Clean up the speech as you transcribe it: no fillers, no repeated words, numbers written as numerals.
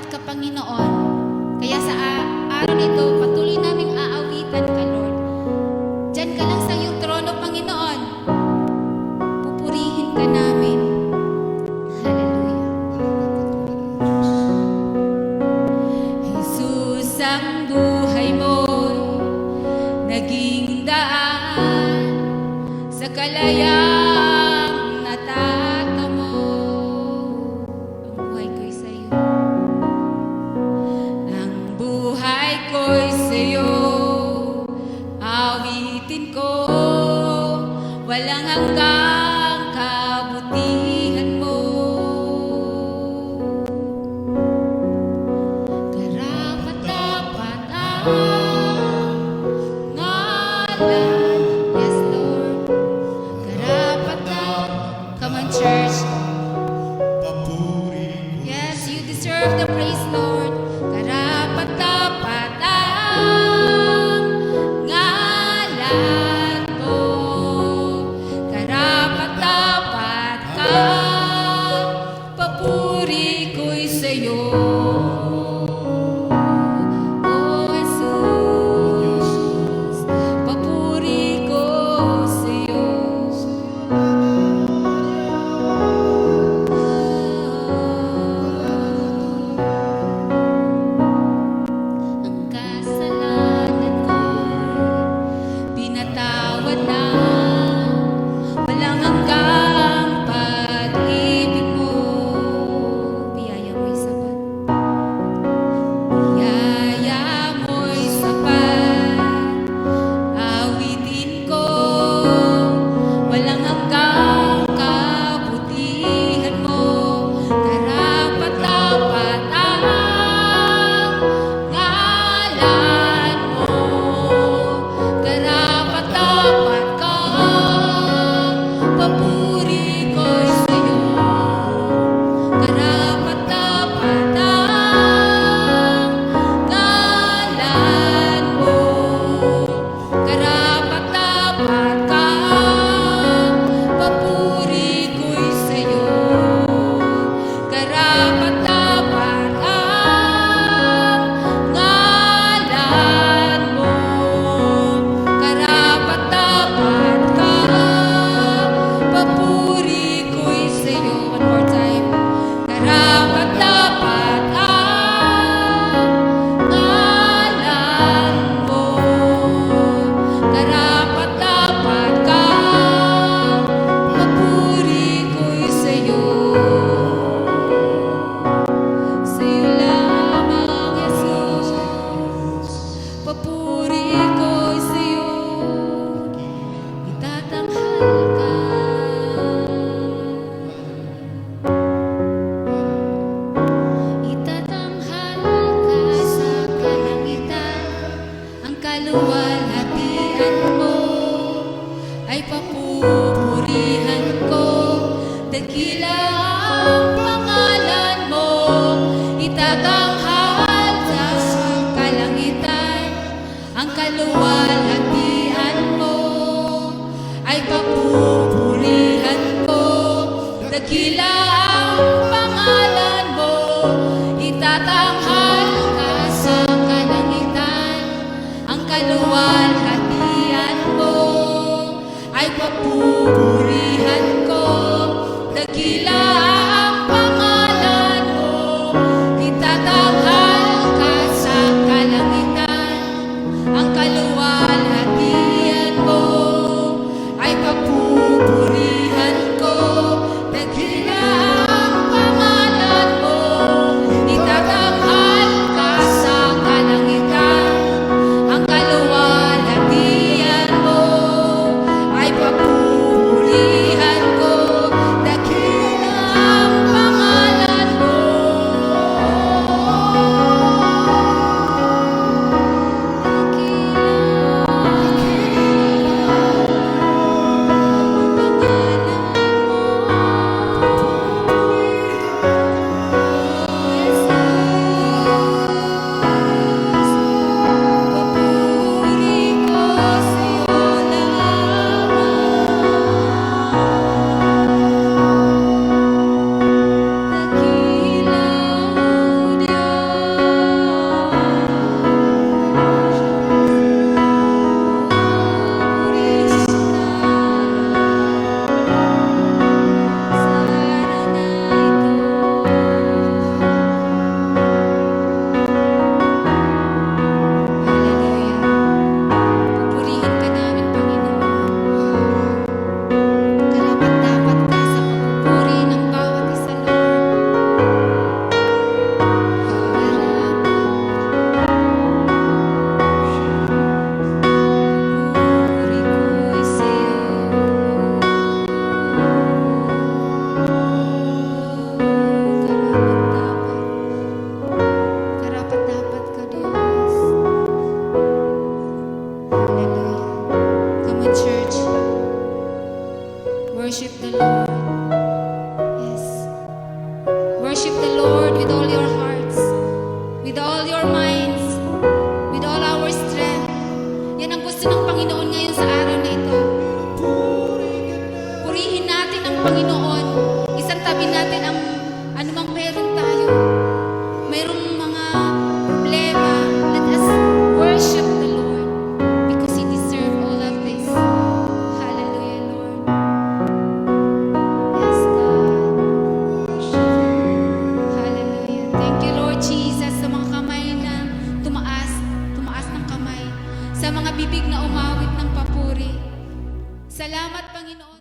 ka, Panginoon. Kaya sa araw nito, patuloy naming aawitan ka, Lord. Diyan ka lang sa iyong trono, Panginoon. Pupurihin ka namin. Jesus, ang buhay mo'y naging daan sa kalayang natatamo. Ang buhay ko'y sa'yo. Ang buhay ko'y sa'yo. Awitin ko, walang hanggang kabutihan mo. Karapat-dapat ang ngalan. Yes, Lord. Karapat-dapat. Come on, church. Yes, you deserve the praise, Lord. Karapat-dapat ang ngalan mo. Karapat-dapat ka, papuri ko'y sa'yo. Oh, Jesus, papuri ko sa'yo. Ang kasalanan ko'y pinatawad na. Walang hanggang pag-ibig mo. Biyaya mo'y sapat. Biyaya mo'y sapat. Awitin ko, walang hanggang kabutihan mo. Karapat-dapat ang ngalan mo. Karapat-dapat ka, papuri ko'y sa'yo. Karapat-dapat ang ngalan mo. Karapat-dapat ka, papuri ko'y sa'yo. Karapat-dapat ang ngalan mo. Karapat-dapat ka, papuri ko'y sa'yo. One more time. Karapat-dapat ang ngalan mo. Karapat-dapat ka, papuri ko'y sa'yo. Sa'yo lamang, Jesus. Papuri ko'y sa'yo. Itatanghal ka. Itatanghal ka sa kalangitan. Ang kaluwalhatian mo ay papupurihan ko. Dakila ang pangalan mo. Itatanghal sa kalangitan. Ang kaluwalhatian mo ay papupurihan ko. Dakila ang pangalan mo. Itatanghal ka sa kalangitan. Ang kaluwalhatian mo ay papupurihan ko. Dakila ang pangalan mo. Itatanghal ka sa kalangitan. Ang kaluwalhatian mo ay papupurihan ko. Dakila worship the Lord with all your hearts, with all your minds, with all our strength. Yan ang gusto ng Panginoon ngayon sa araw na ito. Purihin natin ang Panginoon. Isang tabi natin ang anumang meron tayo. Mayroong mga problema. Let us worship the Lord because He deserves all of this. Hallelujah, Lord. Yes, God. Hallelujah. Thank you, Lord Jesus, sa mga kamay na tumaas ng kamay. Sa mga bibig na umawit ng papuri. Salamat, Panginoon.